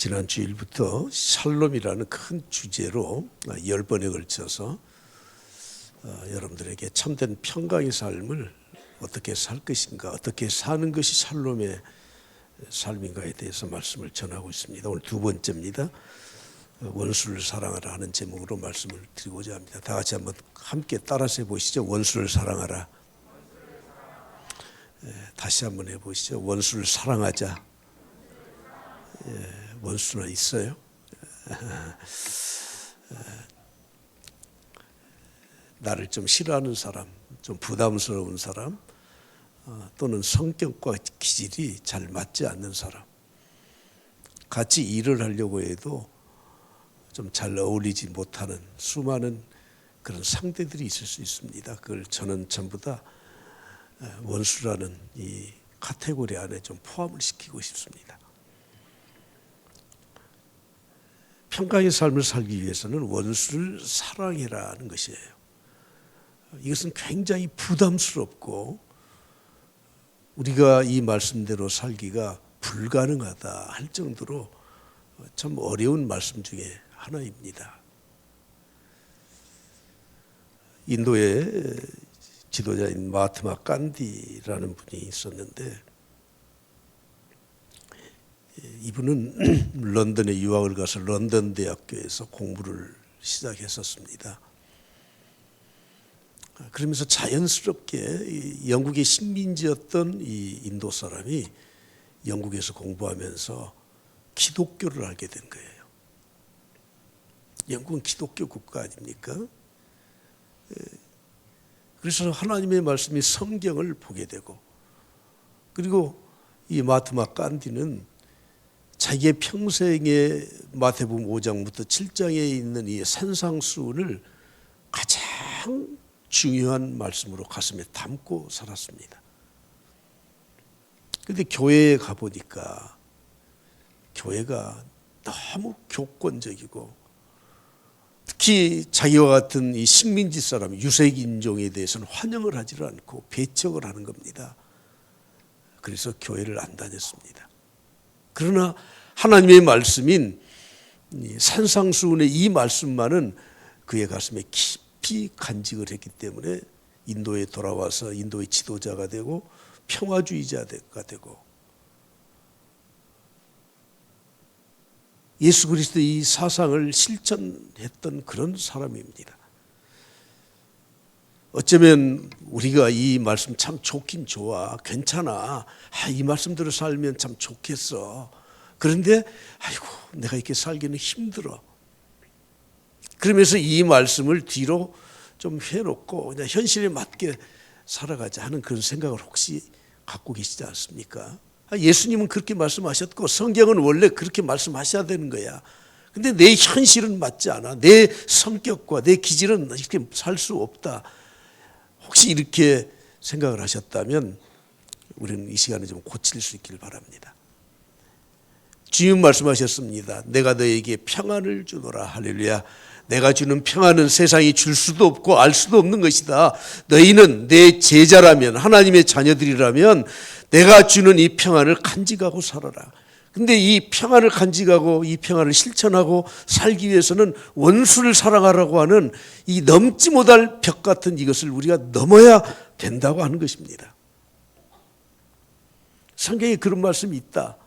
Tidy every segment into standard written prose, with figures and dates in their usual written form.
지난 주일부터 샬롬이라는 큰 주제로 10번에 걸쳐서 여러분들에게 참된 평강의 삶을 어떻게 살 것인가, 어떻게 사는 것이 샬롬의 삶인가에 대해서 말씀을 전하고 있습니다. 오늘 두 번째입니다. 원수를 사랑하라 하는 제목으로 말씀을 드리고자 합니다. 다 같이 한번 함께 따라서 해보시죠. 원수를 사랑하라. 다시 한번 해보시죠. 원수를 사랑하자. 원수는 있어요? 나를 좀 싫어하는 사람, 좀 부담스러운 사람, 또는 성격과 기질이 잘 맞지 않는 사람, 같이 일을 하려고 해도 좀 잘 어울리지 못하는 수많은 그런 상대들이 있을 수 있습니다. 그걸 저는 전부 다 원수라는 이 카테고리 안에 좀 포함을 시키고 싶습니다. 평강의 삶을 살기 위해서는 원수를 사랑해라는 것이에요. 이것은 굉장히 부담스럽고 우리가 이 말씀대로 살기가 불가능하다 할 정도로 참 어려운 말씀 중에 하나입니다. 인도의 지도자인 마하트마 간디라는 분이 있었는데 이분은 런던에 유학을 가서 런던 대학교에서 공부를 시작했었습니다. 그러면서 자연스럽게 영국의 식민지였던 이 인도 사람이 영국에서 공부하면서 기독교를 알게 된 거예요. 영국은 기독교 국가 아닙니까? 그래서 하나님의 말씀이 성경을 보게 되고, 그리고 이 마하트마 간디는 자기의 평생에 마태복음 5장부터 7장에 있는 이 산상수훈을 가장 중요한 말씀으로 가슴에 담고 살았습니다. 그런데 교회에 가보니까 교회가 너무 교권적이고, 특히 자기와 같은 이 식민지 사람, 유색인종에 대해서는 환영을 하지 않고 배척을 하는 겁니다. 그래서 교회를 안 다녔습니다. 그러나 하나님의 말씀인 산상수훈의 이 말씀만은 그의 가슴에 깊이 간직을 했기 때문에 인도에 돌아와서 인도의 지도자가 되고 평화주의자가 되고 예수 그리스도의 이 사상을 실천했던 그런 사람입니다. 어쩌면 우리가 이 말씀 참 좋긴 좋아, 괜찮아, 이 말씀대로 살면 참 좋겠어. 그런데 아이고 내가 이렇게 살기는 힘들어. 그러면서 이 말씀을 뒤로 좀 해놓고 그냥 현실에 맞게 살아가자 하는 그런 생각을 혹시 갖고 계시지 않습니까? 예수님은 그렇게 말씀하셨고 성경은 원래 그렇게 말씀하셔야 되는 거야. 근데 내 현실은 맞지 않아. 내 성격과 내 기질은 이렇게 살 수 없다. 혹시 이렇게 생각을 하셨다면 우리는 이 시간에 좀 고칠 수 있기를 바랍니다. 주님 말씀하셨습니다. 내가 너에게 평안을 주노라. 할렐루야. 내가 주는 평안은 세상이 줄 수도 없고 알 수도 없는 것이다. 너희는 내 제자라면, 하나님의 자녀들이라면 내가 주는 이 평안을 간직하고 살아라. 근데 이 평안을 간직하고 이 평안을 실천하고 살기 위해서는 원수를 사랑하라고 하는 이 넘지 못할 벽 같은 이것을 우리가 넘어야 된다고 하는 것입니다. 성경에 그런 말씀이 있다.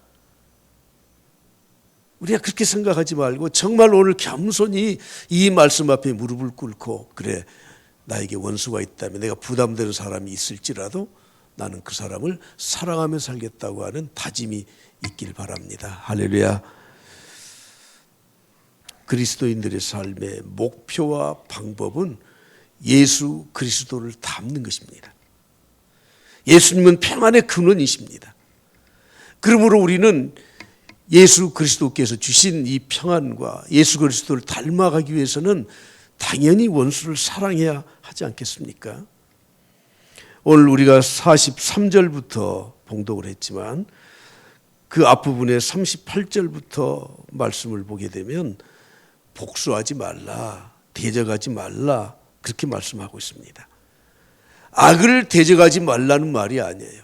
우리가 그렇게 생각하지 말고 정말 오늘 겸손히 이 말씀 앞에 무릎을 꿇고, 그래 나에게 원수가 있다면, 내가 부담되는 사람이 있을지라도 나는 그 사람을 사랑하며 살겠다고 하는 다짐이 있길 바랍니다. 할렐루야. 그리스도인들의 삶의 목표와 방법은 예수 그리스도를 닮는 것입니다. 예수님은 평안의 근원이십니다. 그러므로 우리는 예수 그리스도께서 주신 이 평안과 예수 그리스도를 닮아가기 위해서는 당연히 원수를 사랑해야 하지 않겠습니까? 오늘 우리가 43절부터 봉독을 했지만 그 앞부분에 38절부터 말씀을 보게 되면 복수하지 말라, 대적하지 말라, 그렇게 말씀하고 있습니다. 악을 대적하지 말라는 말이 아니에요.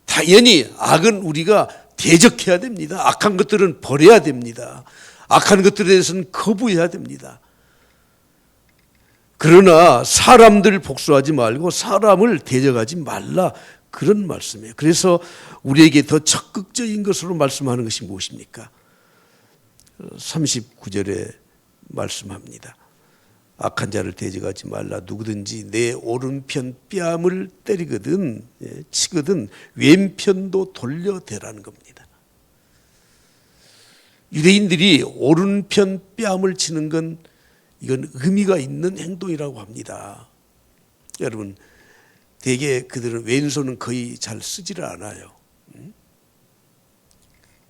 당연히 악은 우리가 대적해야 됩니다. 악한 것들은 버려야 됩니다. 악한 것들에 대해서는 거부해야 됩니다. 그러나 사람들 복수하지 말고 사람을 대적하지 말라, 그런 말씀이에요. 그래서 우리에게 더 적극적인 것으로 말씀하는 것이 무엇입니까? 39절에 말씀합니다. 악한 자를 대적하지 말라. 누구든지 내 오른편 뺨을 때리거든 치거든 왼편도 돌려대라는 겁니다. 유대인들이 오른편 뺨을 치는 건 이건 의미가 있는 행동이라고 합니다. 여러분, 대개 그들은 왼손은 거의 잘 쓰지를 않아요.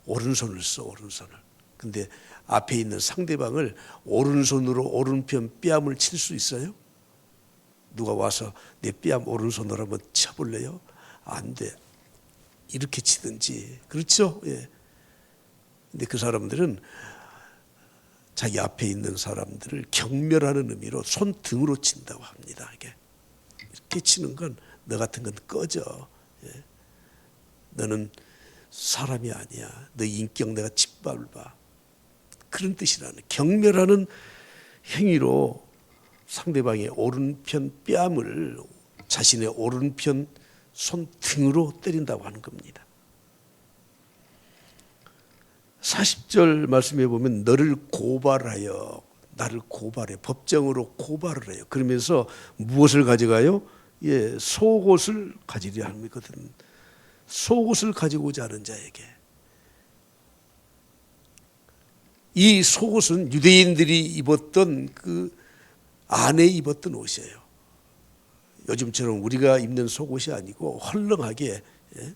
오른손을 써, 오른손을. 근데 앞에 있는 상대방을 오른손으로 오른편 뺨을 칠 수 있어요? 누가 와서 내 뺨 오른손으로 한번 쳐볼래요? 안 돼. 이렇게 치든지. 그렇죠? 예. 근데 그 사람들은 자기 앞에 있는 사람들을 경멸하는 의미로 손등으로 친다고 합니다. 이렇게 치는 건 너 같은 건 꺼져. 예. 너는 사람이 아니야. 너 인격 내가 짓밟아. 그런 뜻이라는, 경멸하는 행위로 상대방의 오른편 뺨을 자신의 오른편 손등으로 때린다고 하는 겁니다. 40절 말씀해 보면 너를 고발하여, 나를 고발해, 법정으로 고발을 해요. 그러면서 무엇을 가져가요? 예, 속옷을 가지려 함이거든. 속옷을 가지고자 하는 자에게. 이 속옷은 유대인들이 입었던 그 안에 입었던 옷이에요. 요즘처럼 우리가 입는 속옷이 아니고 헐렁하게. 예?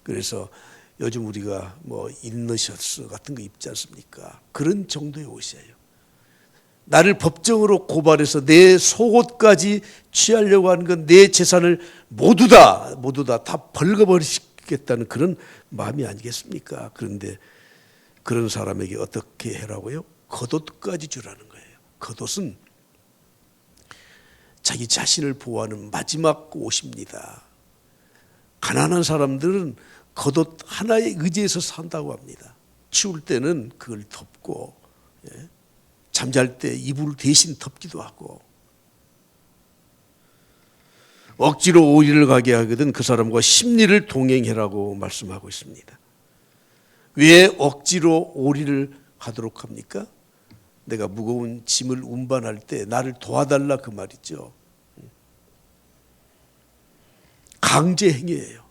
그래서 요즘 우리가 뭐 인너셔츠 같은 거 입지 않습니까? 그런 정도의 옷이에요. 나를 법정으로 고발해서 내 속옷까지 취하려고 하는 건 내 재산을 모두 다 벌거버리겠다는 그런 마음이 아니겠습니까? 그런데 그런 사람에게 어떻게 해라고요? 겉옷까지 주라는 거예요. 겉옷은 자기 자신을 보호하는 마지막 옷입니다. 가난한 사람들은 겉옷 하나에 의지해서 산다고 합니다. 추울 때는 그걸 덮고, 예? 잠잘 때 이불 대신 덮기도 하고. 억지로 오리를 가게 하거든 그 사람과 심리를 동행해라고 말씀하고 있습니다. 왜 억지로 오리를 하도록 합니까? 내가 무거운 짐을 운반할 때 나를 도와달라, 그 말이죠. 강제 행위예요.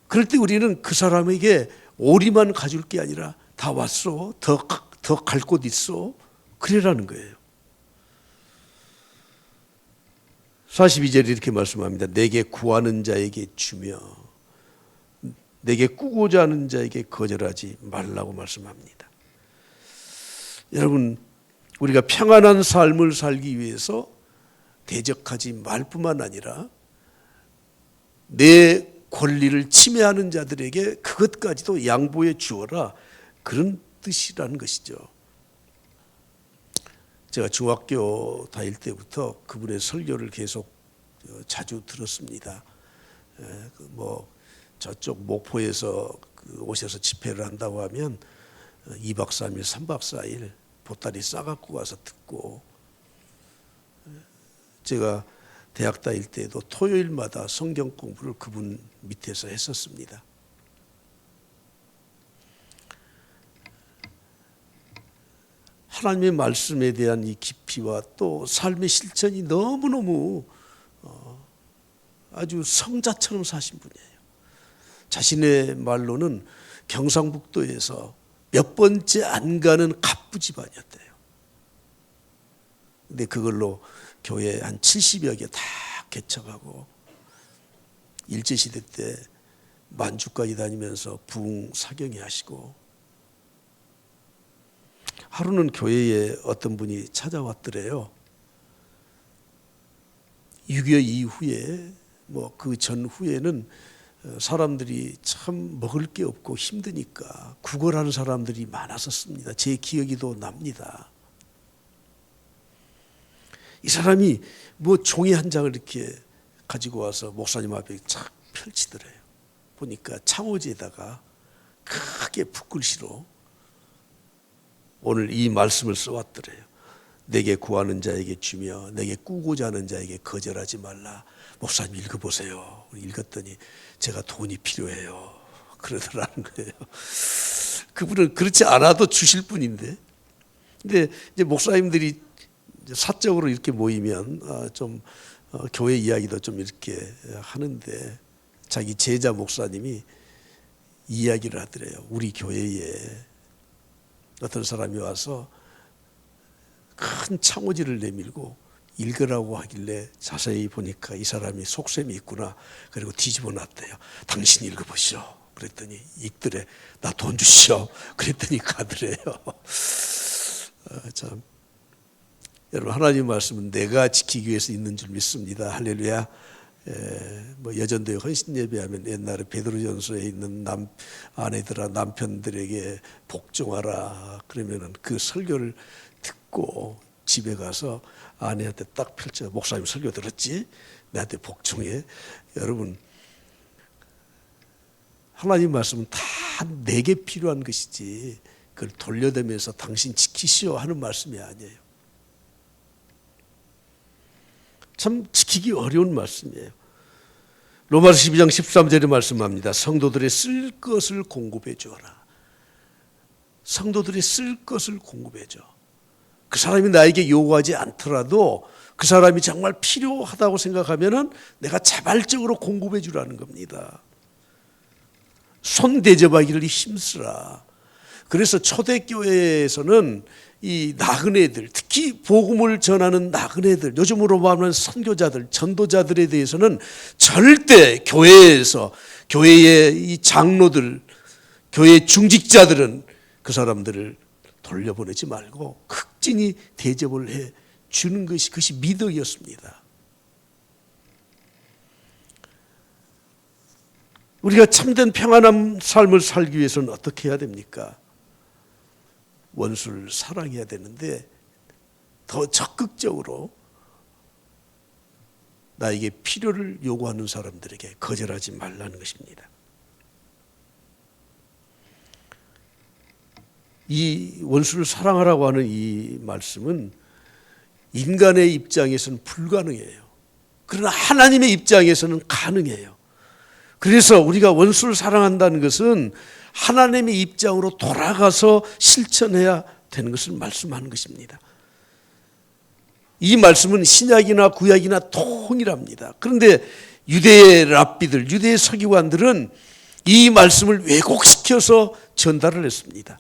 그럴 때 우리는 그 사람에게 오리만 가줄 게 아니라 다 왔어, 더 갈 곳 있어, 그래라는 거예요. 42절에 이렇게 말씀합니다. 내게 구하는 자에게 주며 내게 꾸고자 하는 자에게 거절하지 말라고 말씀합니다. 여러분, 우리가 평안한 삶을 살기 위해서 대적하지 말 뿐만 아니라 내 권리를 침해하는 자들에게 그것까지도 양보해 주어라, 그런 뜻이라는 것이죠. 제가 중학교 다닐 때부터 그분의 설교를 계속 자주 들었습니다. 뭐 저쪽 목포에서 오셔서 집회를 한다고 하면 2박 3일, 3박 4일 보따리 싸갖고 와서 듣고, 제가 대학 다닐 때도 토요일마다 성경 공부를 그분 밑에서 했었습니다. 하나님의 말씀에 대한 이 깊이와 또 삶의 실천이 너무너무 아주 성자처럼 사신 분이에요. 자신의 말로는 경상북도에서 몇 번째 안 가는 갑부 집안이었대요. 근데 그걸로 교회 한 70여 개 다 개척하고 일제시대 때 만주까지 다니면서 부흥 사경회 하시고, 하루는 교회에 어떤 분이 찾아왔더래요. 6.25 이후에 뭐 그 전후에는 사람들이 참 먹을 게 없고 힘드니까 구걸하는 사람들이 많았었습니다. 제 기억이 또 납니다. 이 사람이 뭐 종이 한 장을 이렇게 가지고 와서 목사님 앞에 착 펼치더래요. 보니까 창호지에다가 크게 붓글씨로 오늘 이 말씀을 써왔더래요. 내게 구하는 자에게 주며 내게 꾸고자 하는 자에게 거절하지 말라. 목사님 읽어보세요. 읽었더니 제가 돈이 필요해요. 그러더라는 거예요. 그분은 그렇지 않아도 주실 분인데. 근데 이제 목사님들이 사적으로 이렇게 모이면 좀 교회 이야기도 좀 이렇게 하는데 자기 제자 목사님이 이야기를 하더래요. 우리 교회에 어떤 사람이 와서 큰 창호지를 내밀고 읽으라고 하길래 자세히 보니까 이 사람이 속셈이 있구나. 그리고 뒤집어 놨대요. 당신 읽어보시오. 그랬더니 읽더래. 나 돈 주시오. 그랬더니 가더래요. 참 여러분, 하나님 말씀은 내가 지키기 위해서 있는 줄 믿습니다. 할렐루야. 뭐 여전도에 헌신 예배하면 옛날에 베드로전서에 있는 아내들아 남편들에게 복종하라 그러면은 그 설교를 듣고 집에 가서 아내한테 딱 펼쳐. 목사님 설교 들었지? 내한테 복종해. 여러분, 하나님 말씀은 다 내게 필요한 것이지 그걸 돌려대면서 당신 지키시오 하는 말씀이 아니에요. 참 지키기 어려운 말씀이에요. 로마서 12장 13절에 말씀합니다. 성도들의 쓸 것을 공급해 주어라. 성도들의 쓸 것을 공급해 줘. 그 사람이 나에게 요구하지 않더라도 그 사람이 정말 필요하다고 생각하면은 내가 자발적으로 공급해 주라는 겁니다. 손 대접하기를 힘쓰라. 그래서 초대교회에서는 이 나그네들, 특히 복음을 전하는 나그네들, 요즘으로 말하면 선교자들, 전도자들에 대해서는 절대 교회에서, 교회의 이 장로들, 교회 중직자들은 그 사람들을 돌려보내지 말고 극진히 대접을 해 주는 것이, 그것이 미덕이었습니다. 우리가 참된 평안한 삶을 살기 위해서는 어떻게 해야 됩니까? 원수를 사랑해야 되는데 더 적극적으로 나에게 필요를 요구하는 사람들에게 거절하지 말라는 것입니다. 이 원수를 사랑하라고 하는 이 말씀은 인간의 입장에서는 불가능해요. 그러나 하나님의 입장에서는 가능해요. 그래서 우리가 원수를 사랑한다는 것은 하나님의 입장으로 돌아가서 실천해야 되는 것을 말씀하는 것입니다. 이 말씀은 신약이나 구약이나 통일합니다. 그런데 유대의 랍비들, 유대의 서기관들은 이 말씀을 왜곡시켜서 전달을 했습니다.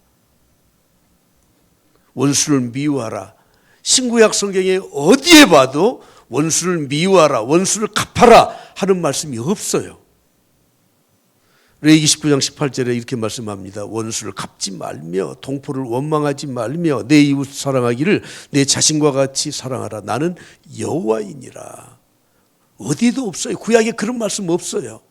원수를 미워하라. 신구약 성경에 어디에 봐도 원수를 미워하라, 원수를 갚아라 하는 말씀이 없어요. 레위기 19장 18절에 이렇게 말씀합니다. 원수를 갚지 말며 동포를 원망하지 말며 내 이웃 사랑하기를 내 자신과 같이 사랑하라. 나는 여호와이니라. 어디도 없어요. 구약에 그런 말씀 없어요.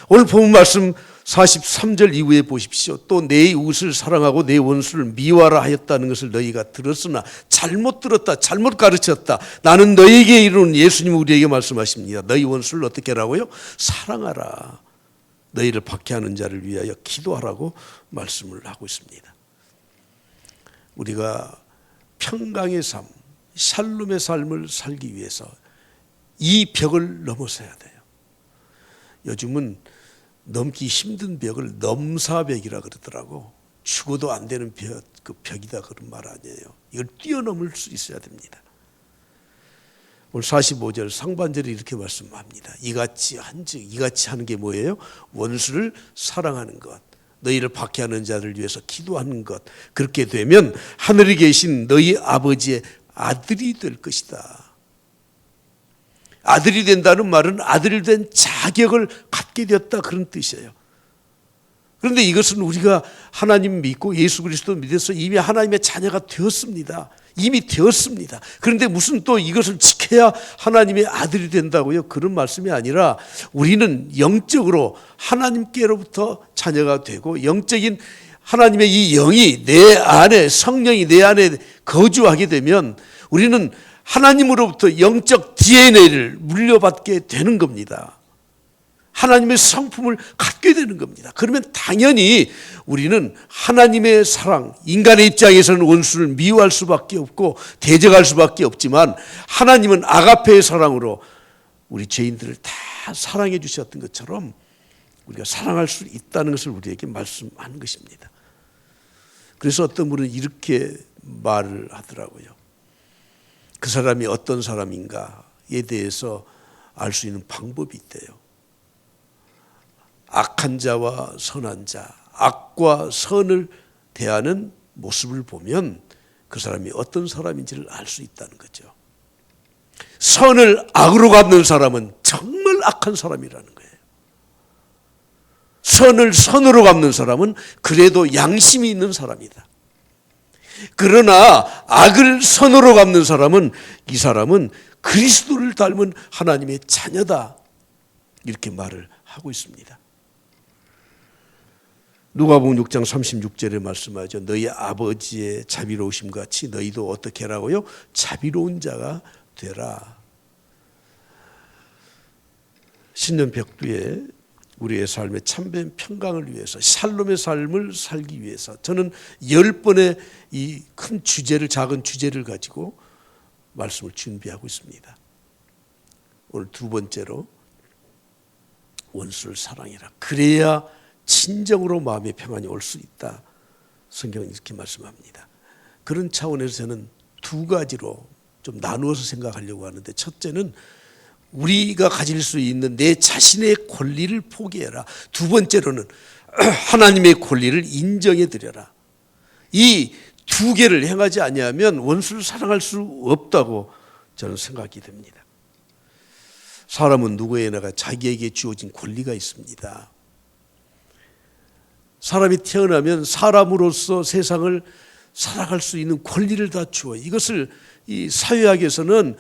오늘 본 말씀 43절 이후에 보십시오. 또 내 이웃을 사랑하고 내 원수를 미워하라 하였다는 것을 너희가 들었으나 잘못 들었다, 잘못 가르쳤다. 나는 너희에게 이르는, 예수님이 우리에게 말씀하십니다. 너희 원수를 어떻게 하라고요? 사랑하라. 너희를 박해하는 자를 위하여 기도하라고 말씀을 하고 있습니다. 우리가 평강의 삶, 샬롬의 삶을 살기 위해서 이 벽을 넘어서야 돼요. 요즘은 넘기 힘든 벽을 넘사벽이라 그러더라고. 죽어도 안 되는 벽이다 그런 말 아니에요. 이걸 뛰어넘을 수 있어야 됩니다. 오늘 45절 상반절에 이렇게 말씀합니다. 이같이 한즉, 이같이 하는 게 뭐예요? 원수를 사랑하는 것, 너희를 박해하는 자를 위해서 기도하는 것. 그렇게 되면 하늘에 계신 너희 아버지의 아들이 될 것이다. 아들이 된다는 말은 아들이 된 자격을 갖게 되었다, 그런 뜻이에요. 그런데 이것은 우리가 하나님 믿고 예수 그리스도 믿어서 이미 하나님의 자녀가 되었습니다. 이미 되었습니다. 그런데 무슨 또 이것을 지켜야 하나님의 아들이 된다고요? 그런 말씀이 아니라 우리는 영적으로 하나님께로부터 자녀가 되고 영적인 하나님의 이 영이 내 안에, 성령이 내 안에 거주하게 되면 우리는 하나님으로부터 영적 DNA를 물려받게 되는 겁니다. 하나님의 성품을 갖게 되는 겁니다. 그러면 당연히 우리는 하나님의 사랑, 인간의 입장에서는 원수를 미워할 수밖에 없고 대적할 수밖에 없지만 하나님은 아가페의 사랑으로 우리 죄인들을 다 사랑해 주셨던 것처럼 우리가 사랑할 수 있다는 것을 우리에게 말씀하는 것입니다. 그래서 어떤 분은 이렇게 말을 하더라고요. 그 사람이 어떤 사람인가에 대해서 알 수 있는 방법이 있대요. 악한 자와 선한 자, 악과 선을 대하는 모습을 보면 그 사람이 어떤 사람인지를 알 수 있다는 거죠. 선을 악으로 갚는 사람은 정말 악한 사람이라는 거예요. 선을 선으로 갚는 사람은 그래도 양심이 있는 사람이다. 그러나 악을 선으로 갚는 사람은 이 사람은 그리스도를 닮은 하나님의 자녀다. 이렇게 말을 하고 있습니다. 누가복음 6장 36절에 말씀하죠. 너희 아버지의 자비로우심 같이 너희도 어떻게 하라고요? 자비로운 자가 되라. 신년 벽두에 우리의 삶의 참된 평강을 위해서 샬롬의 삶을 살기 위해서 저는 10번의 이 큰 주제를 작은 주제를 가지고 말씀을 준비하고 있습니다. 오늘 두 번째로 원수를 사랑해라. 그래야 진정으로 마음의 평안이 올 수 있다. 성경은 이렇게 말씀합니다. 그런 차원에서 저는 두 가지로 좀 나누어서 생각하려고 하는데 첫째는 우리가 가질 수 있는 내 자신의 권리를 포기해라. 두 번째로는 하나님의 권리를 인정해 드려라. 이 두 개를 행하지 아니하면 원수를 사랑할 수 없다고 저는 생각이 됩니다. 사람은 누구에나가 자기에게 주어진 권리가 있습니다. 사람이 태어나면 사람으로서 세상을 살아갈 수 있는 권리를 다 주어요. 이것을 이 사회학에서는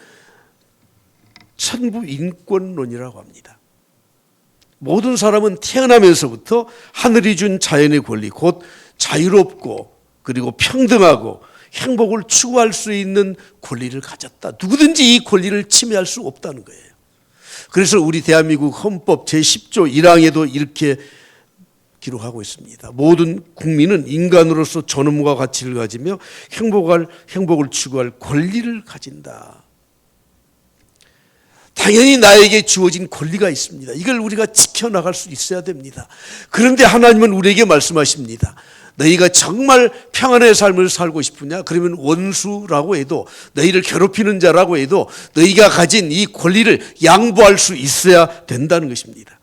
천부인권론이라고 합니다. 모든 사람은 태어나면서부터 하늘이 준 자연의 권리, 곧 자유롭고 그리고 평등하고 행복을 추구할 수 있는 권리를 가졌다. 누구든지 이 권리를 침해할 수 없다는 거예요. 그래서 우리 대한민국 헌법 제10조 1항에도 이렇게 기록하고 있습니다. 모든 국민은 인간으로서 존엄과 가치를 가지며 행복을 추구할 권리를 가진다. 당연히 나에게 주어진 권리가 있습니다. 이걸 우리가 지켜나갈 수 있어야 됩니다. 그런데 하나님은 우리에게 말씀하십니다. 너희가 정말 평안의 삶을 살고 싶으냐? 그러면 원수라고 해도 너희를 괴롭히는 자라고 해도 너희가 가진 이 권리를 양보할 수 있어야 된다는 것입니다.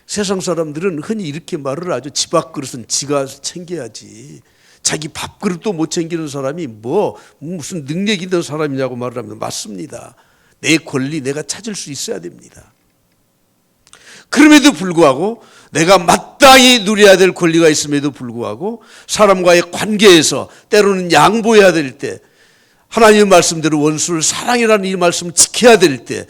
세상 사람들은 흔히 이렇게 말을 하죠. 집 밥그릇은 지가 챙겨야지. 자기 밥그릇도 못 챙기는 사람이 무슨 능력 있는 사람이냐고 말을 합니다. 맞습니다. 내 권리 내가 찾을 수 있어야 됩니다. 그럼에도 불구하고 내가 마땅히 누려야 될 권리가 있음에도 불구하고 사람과의 관계에서 때로는 양보해야 될 때 하나님의 말씀대로 원수를 사랑이라는 이 말씀을 지켜야 될 때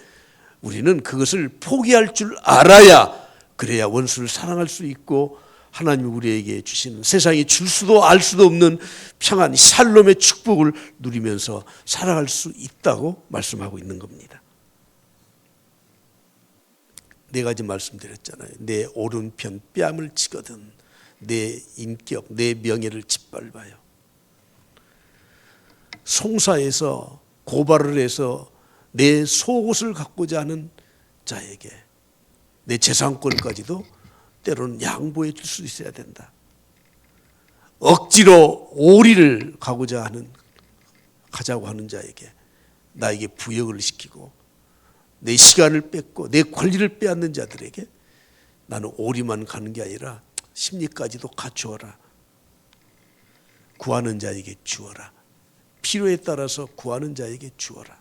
우리는 그것을 포기할 줄 알아야 그래야 원수를 사랑할 수 있고 하나님이 우리에게 주시는 세상이 줄 수도 알 수도 없는 평안, 샬롬의 축복을 누리면서 살아갈 수 있다고 말씀하고 있는 겁니다. 네 가지 말씀드렸잖아요. 내 오른편 뺨을 치거든 내 인격, 내 명예를 짓밟아요. 송사에서 고발을 해서 내 속옷을 갖고자 하는 자에게 내 재산권까지도 때로는 양보해 줄 수 있어야 된다. 억지로 오리를 가자고 하는 자에게 나에게 부역을 시키고 내 시간을 뺏고 내 권리를 빼앗는 자들에게 나는 오리만 가는 게 아니라 심리까지도 갖추어라. 구하는 자에게 주어라. 필요에 따라서 구하는 자에게 주어라.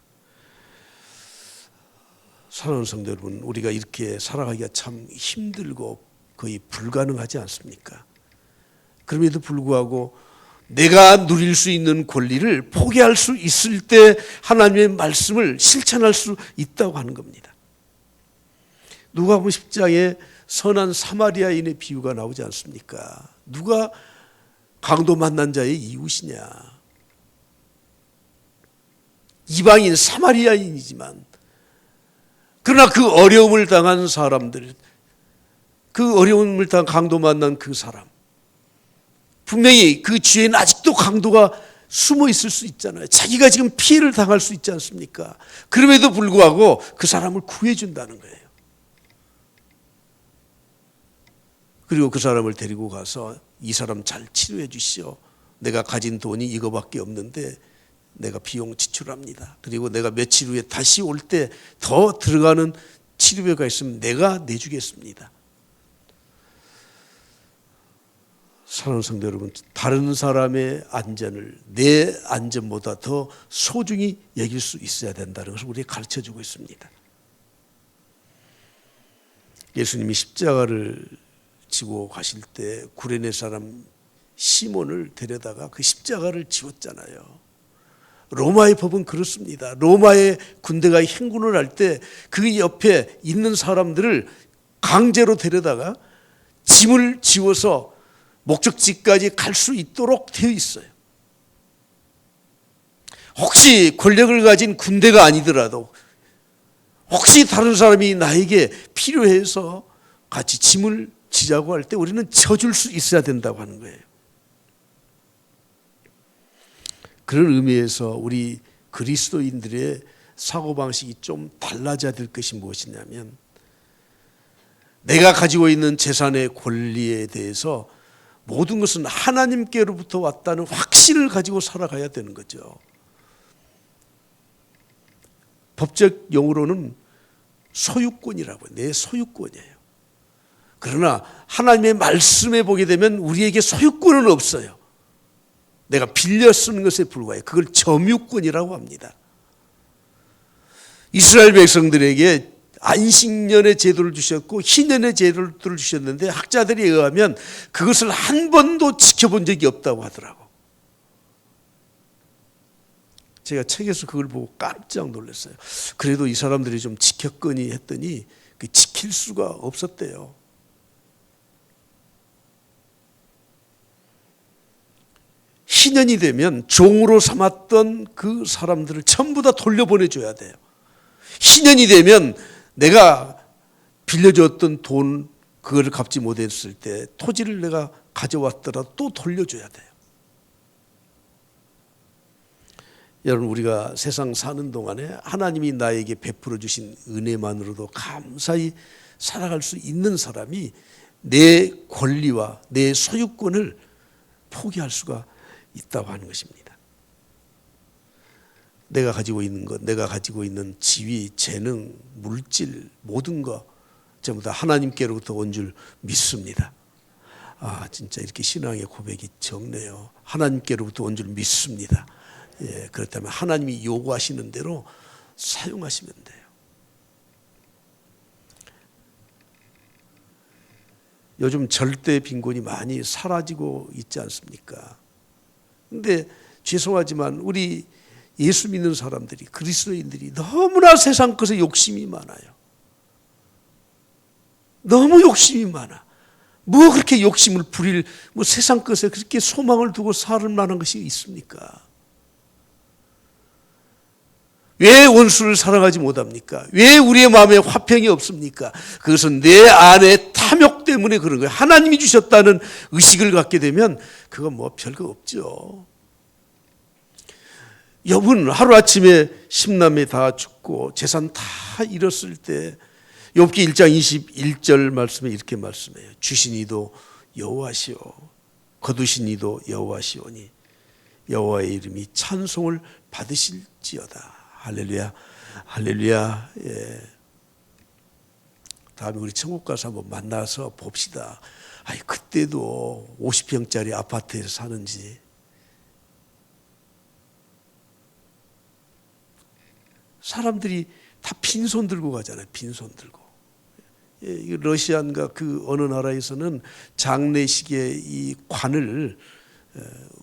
사랑하는 성도 여러분, 우리가 이렇게 살아가기가 참 힘들고 거의 불가능하지 않습니까? 그럼에도 불구하고 내가 누릴 수 있는 권리를 포기할 수 있을 때 하나님의 말씀을 실천할 수 있다고 하는 겁니다. 누가복음 10장에 선한 사마리아인의 비유가 나오지 않습니까? 누가 강도 만난 자의 이웃이냐? 이방인 사마리아인이지만 그러나 그 어려움을 당한 사람들, 그 어려움을 당한 강도 만난 그 사람, 분명히 그 주위에는 아직도 강도가 숨어 있을 수 있잖아요. 자기가 지금 피해를 당할 수 있지 않습니까? 그럼에도 불구하고 그 사람을 구해준다는 거예요. 그리고 그 사람을 데리고 가서 이 사람 잘 치료해 주시오. 내가 가진 돈이 이거밖에 없는데 내가 비용 지출합니다. 그리고 내가 며칠 후에 다시 올 때 더 들어가는 치료비가 있으면 내가 내주겠습니다. 사랑하는 성도 여러분, 다른 사람의 안전을 내 안전보다 더 소중히 여길 수 있어야 된다는 것을 우리에게 가르쳐주고 있습니다. 예수님이 십자가를 지고 가실 때 구레네 사람 시몬을 데려다가 그 십자가를 지웠잖아요. 로마의 법은 그렇습니다. 로마의 군대가 행군을 할 때 그 옆에 있는 사람들을 강제로 데려다가 짐을 지워서 목적지까지 갈 수 있도록 되어 있어요. 혹시 권력을 가진 군대가 아니더라도 혹시 다른 사람이 나에게 필요해서 같이 짐을 지자고 할 때 우리는 져줄 수 있어야 된다고 하는 거예요. 그런 의미에서 우리 그리스도인들의 사고방식이 좀 달라져야 될 것이 무엇이냐면, 내가 가지고 있는 재산의 권리에 대해서 모든 것은 하나님께로부터 왔다는 확신을 가지고 살아가야 되는 거죠. 법적 용어로는 소유권이라고 해요. 내 소유권이에요. 그러나 하나님의 말씀에 보게 되면 우리에게 소유권은 없어요. 내가 빌려 쓰는 것에 불과해요. 그걸 점유권이라고 합니다. 이스라엘 백성들에게 안식년의 제도를 주셨고 희년의 제도를 주셨는데 학자들에 의하면 그것을 한 번도 지켜본 적이 없다고 하더라고. 제가 책에서 그걸 보고 깜짝 놀랐어요. 그래도 이 사람들이 좀 지켰거니 했더니 그 지킬 수가 없었대요. 희년이 되면 종으로 삼았던 그 사람들을 전부 다 돌려보내줘야 돼요. 희년이 되면 내가 빌려줬던 돈 그거를 갚지 못했을 때 토지를 내가 가져왔더라도 또 돌려줘야 돼요. 여러분, 우리가 세상 사는 동안에 하나님이 나에게 베풀어 주신 은혜만으로도 감사히 살아갈 수 있는 사람이 내 권리와 내 소유권을 포기할 수가 있다고 하는 것입니다. 내가 가지고 있는 것, 내가 가지고 있는 지위, 재능, 물질 모든 것 전부 다 하나님께로부터 온 줄 믿습니다. 아, 진짜 이렇게 신앙의 고백이 적네요. 하나님께로부터 온 줄 믿습니다. 예, 그렇다면 하나님이 요구하시는 대로 사용하시면 돼요. 요즘 절대 빈곤이 많이 사라지고 있지 않습니까? 근데 죄송하지만 우리 예수 믿는 사람들이, 그리스도인들이 너무나 세상 것에 욕심이 많아요. 너무 욕심이 많아. 뭐 그렇게 욕심을 부릴, 뭐 세상 것에 그렇게 소망을 두고 살 만한 것이 있습니까? 왜 원수를 사랑하지 못합니까? 왜 우리의 마음에 화평이 없습니까? 그것은 내 안에 탐욕 때문에 그런 거예요. 하나님이 주셨다는 의식을 갖게 되면 그건 뭐 별거 없죠. 욥은 하루아침에 10남매 다 죽고 재산 다 잃었을 때 욥기 1장 21절 말씀에 이렇게 말씀해요. 주신 이도 여호와시오, 거두신 이도 여호와시오니 여호와의 이름이 찬송을 받으실지어다. 할렐루야, 할렐루야. 예. 다음에 우리 천국 가서 한번 만나서 봅시다. 아이, 그때도 50평짜리 아파트에서 사는지. 사람들이 다 빈손 들고 가잖아요. 빈손 들고. 예, 러시아인가 그 어느 나라에서는 장례식의 이 관을,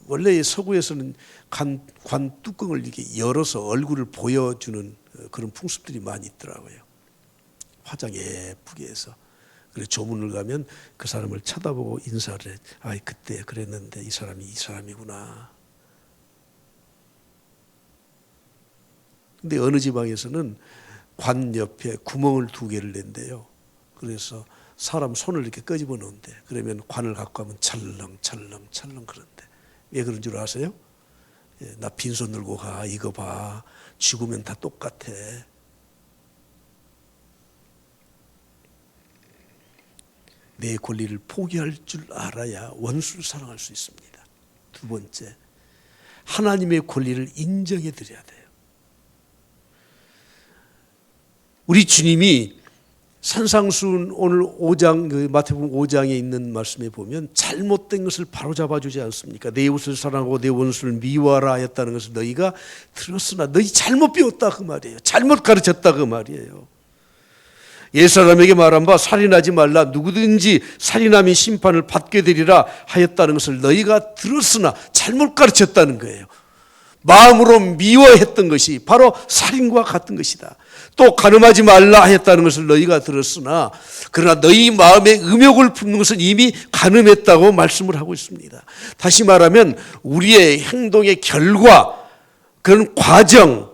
원래 서구에서는 관 뚜껑을 이렇게 열어서 얼굴을 보여주는 그런 풍습들이 많이 있더라고요. 화장 예쁘게 해서. 그래서 조문을 가면 그 사람을 쳐다보고 인사를 해. 아, 그때 그랬는데 이 사람이 이 사람이구나. 근데 어느 지방에서는 관 옆에 구멍을 2개를 낸대요. 그래서 사람 손을 이렇게 끄집어 놓은대. 그러면 관을 갖고 가면 찰렁찰렁 그런데. 왜 그런 줄 아세요? 나 빈손 들고 가. 이거 봐. 죽으면 다 똑같아. 내 권리를 포기할 줄 알아야 원수를 사랑할 수 있습니다. 2번째, 하나님의 권리를 인정해 드려야 돼요. 우리 주님이 산상수훈 오늘 5장 마태복음 5장에 있는 말씀에 보면 잘못된 것을 바로잡아 주지 않습니까? 내 이웃을 사랑하고 내 원수를 미워하라 하였다는 것을 너희가 들었으나 너희 잘못 배웠다 그 말이에요. 잘못 가르쳤다 그 말이에요. 옛사람에게 말한 바 살인하지 말라 누구든지 살인하면 심판을 받게 되리라 하였다는 것을 너희가 들었으나 잘못 가르쳤다는 거예요. 마음으로 미워했던 것이 바로 살인과 같은 것이다. 또 간음하지 말라 하였다는 것을 너희가 들었으나 그러나 너희 마음에 음욕을 품는 것은 이미 간음했다고 말씀을 하고 있습니다. 다시 말하면 우리의 행동의 결과, 그런 과정,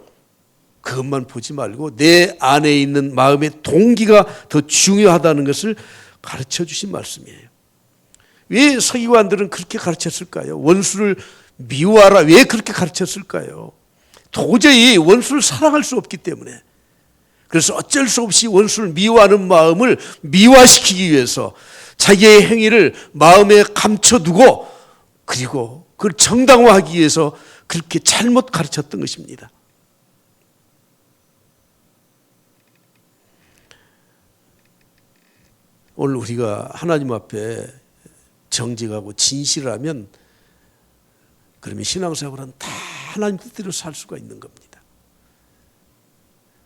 그것만 보지 말고 내 안에 있는 마음의 동기가 더 중요하다는 것을 가르쳐 주신 말씀이에요. 왜 서기관들은 그렇게 가르쳤을까요? 원수를 미워하라 왜 그렇게 가르쳤을까요? 도저히 원수를 사랑할 수 없기 때문에. 그래서 어쩔 수 없이 원수를 미워하는 마음을 미화시키기 위해서 자기의 행위를 마음에 감춰두고 그리고 그걸 정당화하기 위해서 그렇게 잘못 가르쳤던 것입니다. 오늘 우리가 하나님 앞에 정직하고 진실하면 그러면 신앙생활은 다 하나님 뜻대로 살 수가 있는 겁니다.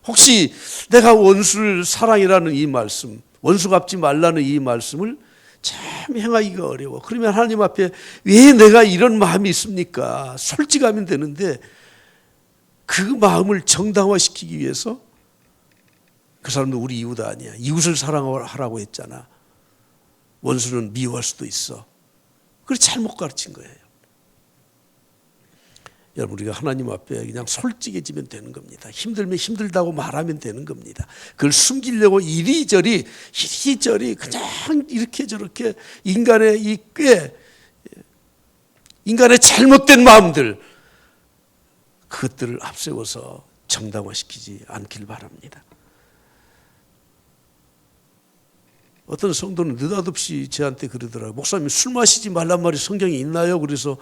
혹시 내가 원수를 사랑이라는 이 말씀, 원수 갚지 말라는 이 말씀을 참 행하기가 어려워. 그러면 하나님 앞에 왜 내가 이런 마음이 있습니까? 솔직하면 되는데 그 마음을 정당화시키기 위해서 그 사람도 우리 이웃 아니야. 이웃을 사랑하라고 했잖아. 원수는 미워할 수도 있어. 그걸 잘못 가르친 거예요. 여러분 우리가 하나님 앞에 그냥 솔직해지면 되는 겁니다. 힘들면 힘들다고 말하면 되는 겁니다. 그걸 숨기려고 이리저리 그냥 이렇게 저렇게 인간의 잘못된 마음들 그것들을 앞세워서 정당화시키지 않길 바랍니다. 어떤 성도는 느닷없이 저한테 그러더라고요. 목사님 술 마시지 말란 말이 성경에 있나요? 그래서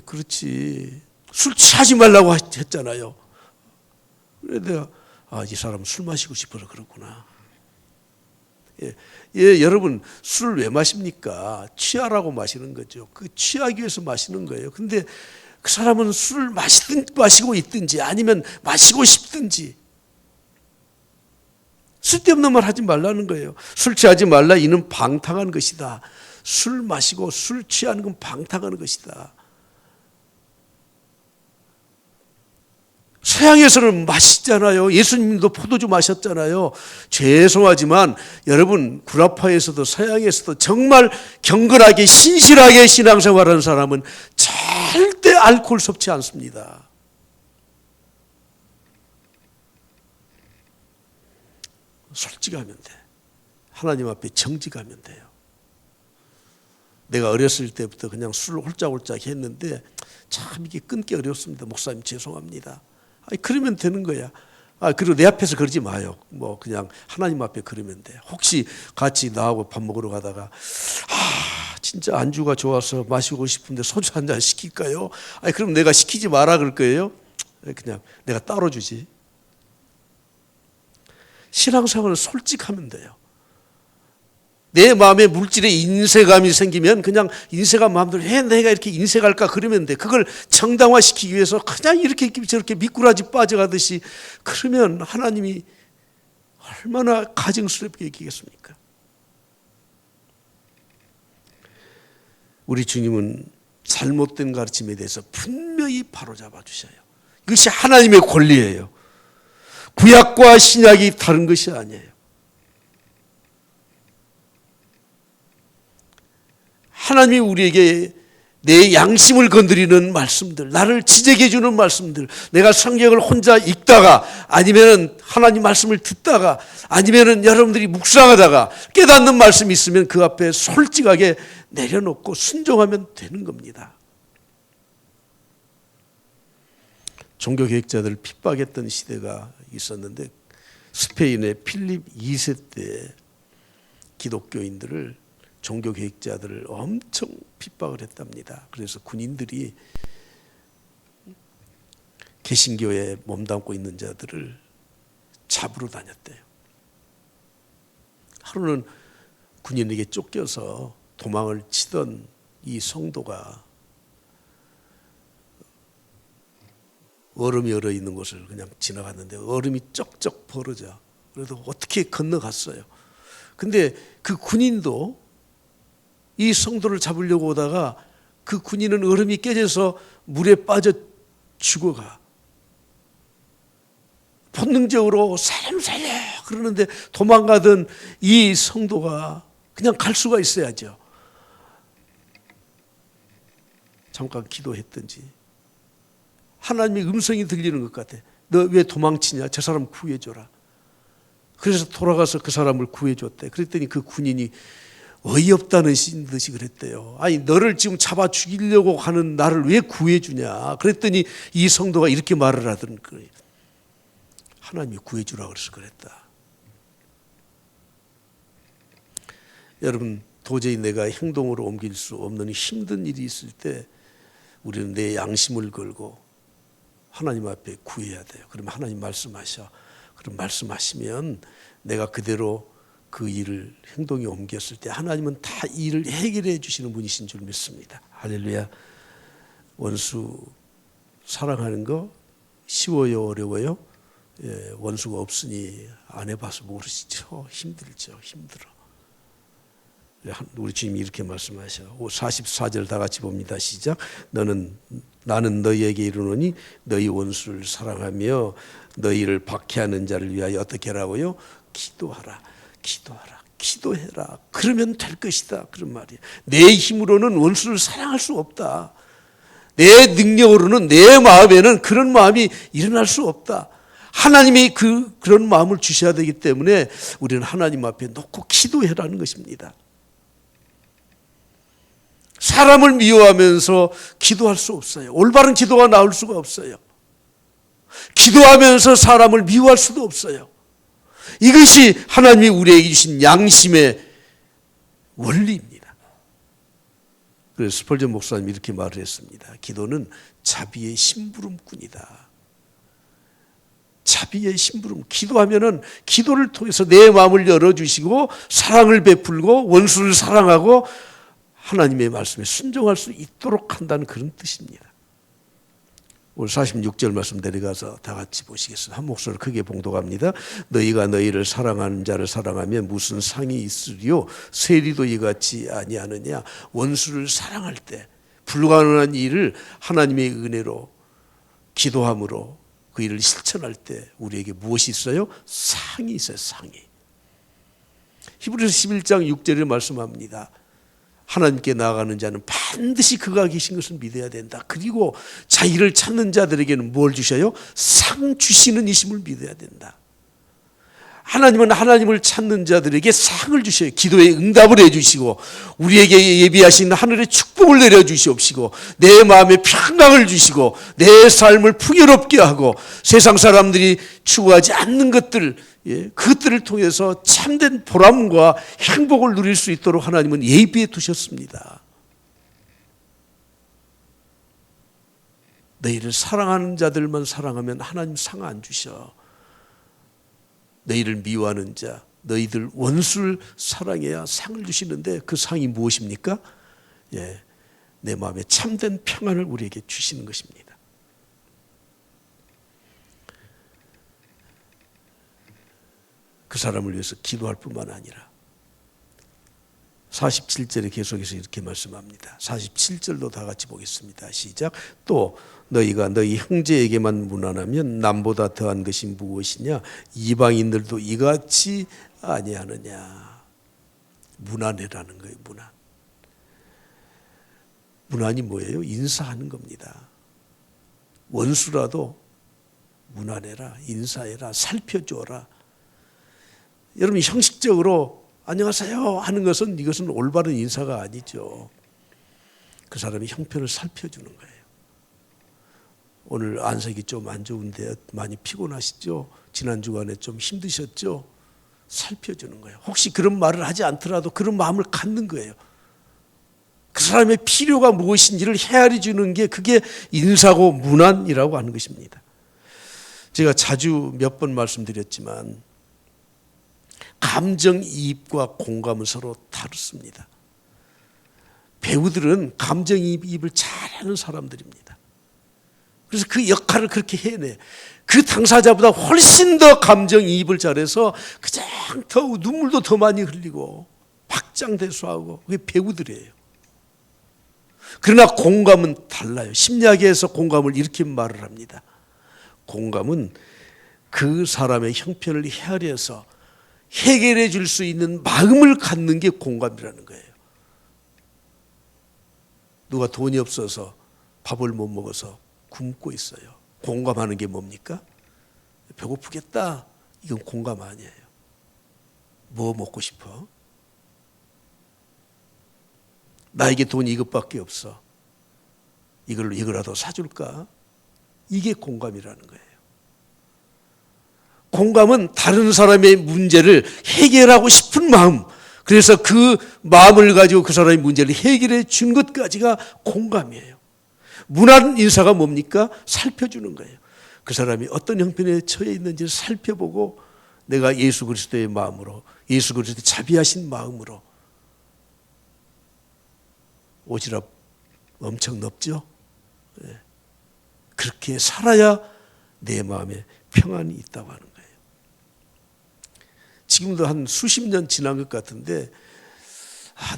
그렇지. 술 취하지 말라고 했잖아요. 그래서 내가 이 사람은 술 마시고 싶어서 그렇구나. 여러분 술을 왜 마십니까? 취하라고 마시는 거죠. 그 취하기 위해서 마시는 거예요. 근데 그 사람은 술을 마시고 있든지 아니면 마시고 싶든지 쓸데없는 말 하지 말라는 거예요. 술 취하지 말라 이는 방탕한 것이다. 술 마시고 술 취하는 건 방탕한 것이다. 서양에서는 마시잖아요. 예수님도 포도주 마셨잖아요. 죄송하지만 여러분 구라파에서도 서양에서도 정말 경건하게 신실하게 신앙생활하는 사람은 절대 알코올 섭취 않습니다. 솔직하면 돼. 하나님 앞에 정직하면 돼요. 내가 어렸을 때부터 그냥 술을 홀짝홀짝 했는데 참 이게 끊기 어렵습니다. 목사님 죄송합니다. 그러면 되는 거야. 그리고 내 앞에서 그러지 마요. 뭐 그냥 하나님 앞에 그러면 돼. 혹시 같이 나하고 밥 먹으러 가다가 진짜 안주가 좋아서 마시고 싶은데 소주 한 잔 시킬까요? 그럼 내가 시키지 마라 그럴 거예요. 그냥 내가 따로 주지. 신앙생활은 솔직하면 돼요. 내 마음에 물질의 인색감이 생기면 그냥 인색한 마음대로 왜 내가 이렇게 인색할까 그러면 돼. 그걸 정당화시키기 위해서 그냥 이렇게 저렇게 미꾸라지 빠져가듯이 그러면 하나님이 얼마나 가증스럽게 여기겠습니까? 우리 주님은 잘못된 가르침에 대해서 분명히 바로잡아 주셔요. 이것이 하나님의 권리예요. 구약과 신약이 다른 것이 아니에요. 하나님이 우리에게 내 양심을 건드리는 말씀들, 나를 지적해 주는 말씀들, 내가 성경을 혼자 읽다가 아니면은 하나님 말씀을 듣다가 아니면은 여러분들이 묵상하다가 깨닫는 말씀이 있으면 그 앞에 솔직하게 내려놓고 순종하면 되는 겁니다. 종교개혁자들을 핍박했던 시대가 있었는데 스페인의 필립 2세 때 기독교인들을 종교개혁자들을 엄청 핍박을 했답니다. 그래서 군인들이 개신교에 몸담고 있는 자들을 잡으러 다녔대요. 하루는 군인에게 쫓겨서 도망을 치던 이 성도가 얼음이 얼어 있는 곳을 그냥 지나갔는데 얼음이 쩍쩍 벌어져. 그래도 어떻게 건너갔어요. 근데 그 군인도 이 성도를 잡으려고 오다가 그 군인은 얼음이 깨져서 물에 빠져 죽어가. 본능적으로 사람 살려 그러는데 도망가던 이 성도가 그냥 갈 수가 있어야죠. 잠깐 기도했든지 하나님의 음성이 들리는 것 같아. 너 왜 도망치냐? 저 사람 구해줘라. 그래서 돌아가서 그 사람을 구해줬대. 그랬더니 그 군인이 어이없다는 듯이 그랬대요. 아니 너를 지금 잡아 죽이려고 하는 나를 왜 구해주냐. 그랬더니 이 성도가 이렇게 말을 하던 거예요. 하나님이 구해주라 그래서 그랬다. 여러분 도저히 내가 행동으로 옮길 수 없는 힘든 일이 있을 때 우리는 내 양심을 걸고 하나님 앞에 구해야 돼요. 그러면 하나님 말씀하셔. 그럼 말씀하시면 내가 그대로 그 일을 행동에 옮겼을 때 하나님은 다 일을 해결해 주시는 분이신 줄 믿습니다. 할렐루야. 원수 사랑하는 거 쉬워요 어려워요? 예, 원수가 없으니 안 해봐서 모르시죠. 힘들죠. 힘들어. 우리 주님이 이렇게 말씀하셔. 44절 다 같이 봅니다. 시작. 나는 너희에게 이르노니 너희 원수를 사랑하며 너희를 박해하는 자를 위하여 어떻게 하라고요? 기도하라. 기도하라. 기도해라. 그러면 될 것이다. 그런 말이에요. 내 힘으로는 원수를 사랑할 수 없다. 내 능력으로는 내 마음에는 그런 마음이 일어날 수 없다. 하나님이 그런 마음을 주셔야 되기 때문에 우리는 하나님 앞에 놓고 기도해라는 것입니다. 사람을 미워하면서 기도할 수 없어요. 올바른 기도가 나올 수가 없어요. 기도하면서 사람을 미워할 수도 없어요. 이것이 하나님이 우리에게 주신 양심의 원리입니다. 그래서 스펄전 목사님이 이렇게 말을 했습니다. 기도는 자비의 심부름꾼이다. 자비의 심부름. 기도하면은 기도를 통해서 내 마음을 열어주시고 사랑을 베풀고 원수를 사랑하고 하나님의 말씀에 순종할 수 있도록 한다는 그런 뜻입니다. 오늘 46절 말씀 내려가서 다 같이 보시겠습니다. 한 목소리로 크게 봉독합니다. 너희가 너희를 사랑하는 자를 사랑하면 무슨 상이 있으리요? 세리도 이같이 아니하느냐? 원수를 사랑할 때 불가능한 일을 하나님의 은혜로 기도함으로 그 일을 실천할 때 우리에게 무엇이 있어요? 상이 있어요. 상이. 히브리서 11장 6절에 말씀합니다. 하나님께 나아가는 자는 반드시 그가 계신 것을 믿어야 된다. 그리고 자기를 찾는 자들에게는 뭘 주셔요? 상 주시는 이심을 믿어야 된다. 하나님은 하나님을 찾는 자들에게 상을 주셔요. 기도에 응답을 해주시고 우리에게 예비하신 하늘의 축복을 내려주시옵시고 내 마음에 평강을 주시고 내 삶을 풍요롭게 하고 세상 사람들이 추구하지 않는 것들, 그것들을 통해서 참된 보람과 행복을 누릴 수 있도록 하나님은 예비해 두셨습니다. 너희를 사랑하는 자들만 사랑하면 하나님 상 안 주셔. 너희를 미워하는 자, 너희들 원수를 사랑해야 상을 주시는데 그 상이 무엇입니까? 내 마음에 참된 평안을 우리에게 주시는 것입니다. 그 사람을 위해서 기도할 뿐만 아니라 47절에 계속해서 이렇게 말씀합니다. 47절도 다 같이 보겠습니다. 시작. 또 너희가 너희 형제에게만 무난하면 남보다 더한 것이 무엇이냐? 이방인들도 이같이 아니하느냐? 무난해라는 거예요. 무난. 문안이 뭐예요? 인사하는 겁니다. 원수라도 문안해라, 인사해라, 살펴줘라. 여러분 형식적으로 안녕하세요 하는 것은 이것은 올바른 인사가 아니죠. 그 사람이 형편을 살펴주는 거예요. 오늘 안색이 좀 안 좋은데 많이 피곤하시죠? 지난 주간에 좀 힘드셨죠? 살펴주는 거예요. 혹시 그런 말을 하지 않더라도 그런 마음을 갖는 거예요. 그 사람의 필요가 무엇인지를 헤아려 주는 게 그게 인사고 문안이라고 하는 것입니다. 제가 자주 몇 번 말씀드렸지만 감정이입과 공감은 서로 다릅니다. 배우들은 감정이입을 잘하는 사람들입니다. 그래서 그 역할을 그렇게 해내. 그 당사자보다 훨씬 더 감정이입을 잘해서 그냥 더 눈물도 더 많이 흘리고 박장대소하고 그게 배우들이에요. 그러나 공감은 달라요. 심리학에서 공감을 이렇게 말을 합니다. 공감은 그 사람의 형편을 헤아려서 해결해 줄 수 있는 마음을 갖는 게 공감이라는 거예요. 누가 돈이 없어서 밥을 못 먹어서 굶고 있어요. 공감하는 게 뭡니까? 배고프겠다. 이건 공감 아니에요. 뭐 먹고 싶어? 나에게 돈이 이것밖에 없어. 이거라도 사줄까? 이게 공감이라는 거예요. 공감은 다른 사람의 문제를 해결하고 싶은 마음, 그래서 그 마음을 가지고 그 사람의 문제를 해결해 준 것까지가 공감이에요. 문안 인사가 뭡니까? 살펴주는 거예요. 그 사람이 어떤 형편에 처해 있는지를 살펴보고 내가 예수 그리스도의 마음으로, 예수 그리스도의 자비하신 마음으로, 오지랖 엄청 넓죠? 그렇게 살아야 내 마음에 평안이 있다고 하는 거예요. 지금도 한 수십 년 지난 것 같은데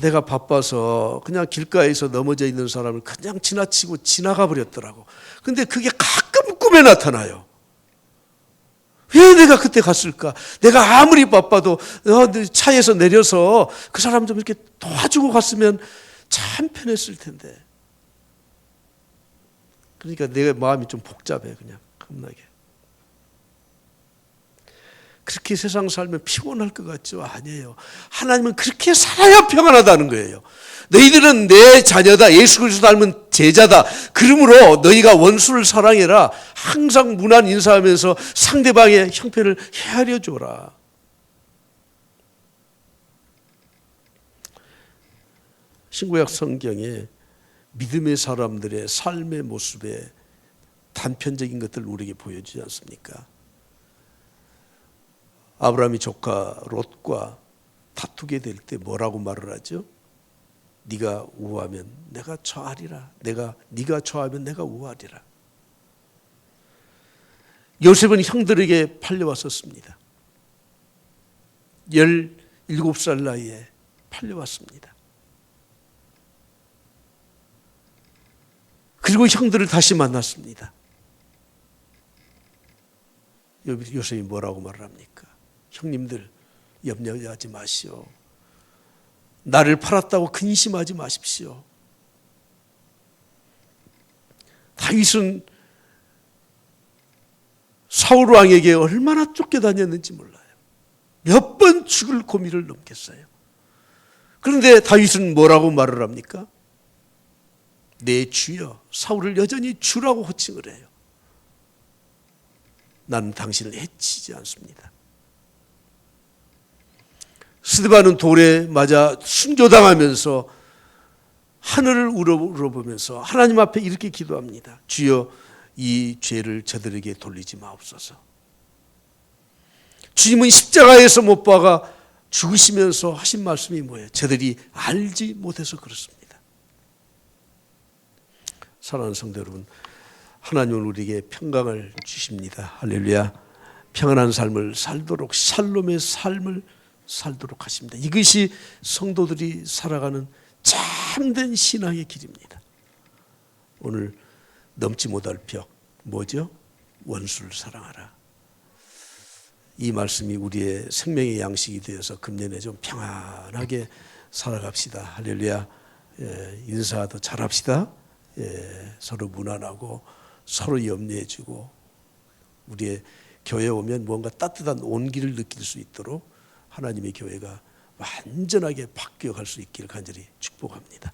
내가 바빠서 그냥 길가에서 넘어져 있는 사람을 그냥 지나치고 지나가 버렸더라고. 근데 그게 가끔 꿈에 나타나요. 왜 내가 그때 갔을까? 내가 아무리 바빠도 차에서 내려서 그 사람 좀 이렇게 도와주고 갔으면 참 편했을 텐데. 그러니까 내 마음이 좀 복잡해, 그냥 겁나게. 그렇게 세상 살면 피곤할 것 같죠? 아니에요. 하나님은 그렇게 살아야 평안하다는 거예요. 너희들은 내 자녀다, 예수 그리스도 닮은 제자다. 그러므로 너희가 원수를 사랑해라. 항상 문안 인사하면서 상대방의 형편을 헤아려 줘라. 신구약 성경에 믿음의 사람들의 삶의 모습에 단편적인 것들을 우리에게 보여주지 않습니까? 아브라함이 조카 롯과 다투게 될 때 뭐라고 말을 하죠? 네가 우하면 내가 처하리라. 네가 처하면 내가 우하리라. 요셉은 형들에게 팔려왔었습니다. 17살 나이에 팔려왔습니다. 그리고 형들을 다시 만났습니다. 요셉이 뭐라고 말을 합니까? 형님들 염려하지 마시오. 나를 팔았다고 근심하지 마십시오. 다윗은 사울 왕에게 얼마나 쫓겨다녔는지 몰라요. 몇 번 죽을 고비를 넘겼어요. 그런데 다윗은 뭐라고 말을 합니까? 내 주여, 사울을 여전히 주라고 호칭을 해요. 나는 당신을 해치지 않습니다. 스데반은 돌에 맞아 순교당하면서 하늘을 우러보면서 하나님 앞에 이렇게 기도합니다. 주여, 이 죄를 저들에게 돌리지 마옵소서. 주님은 십자가에서 못 박아 죽으시면서 하신 말씀이 뭐예요? 저들이 알지 못해서 그렇습니다. 사랑하는 성도 여러분, 하나님은 우리에게 평강을 주십니다. 할렐루야. 평안한 삶을 살도록, 샬롬의 삶을 살도록 하십니다. 이것이 성도들이 살아가는 참된 신앙의 길입니다. 오늘 넘지 못할 벽 뭐죠? 원수를 사랑하라. 이 말씀이 우리의 생명의 양식이 되어서 금년에 좀 평안하게 살아갑시다. 할렐루야. 인사 더 잘합시다. 서로 무난하고 서로 염려해주고 우리의 교회 오면 뭔가 따뜻한 온기를 느낄 수 있도록 하나님의 교회가 완전하게 바뀌어갈 수 있기를 간절히 축복합니다.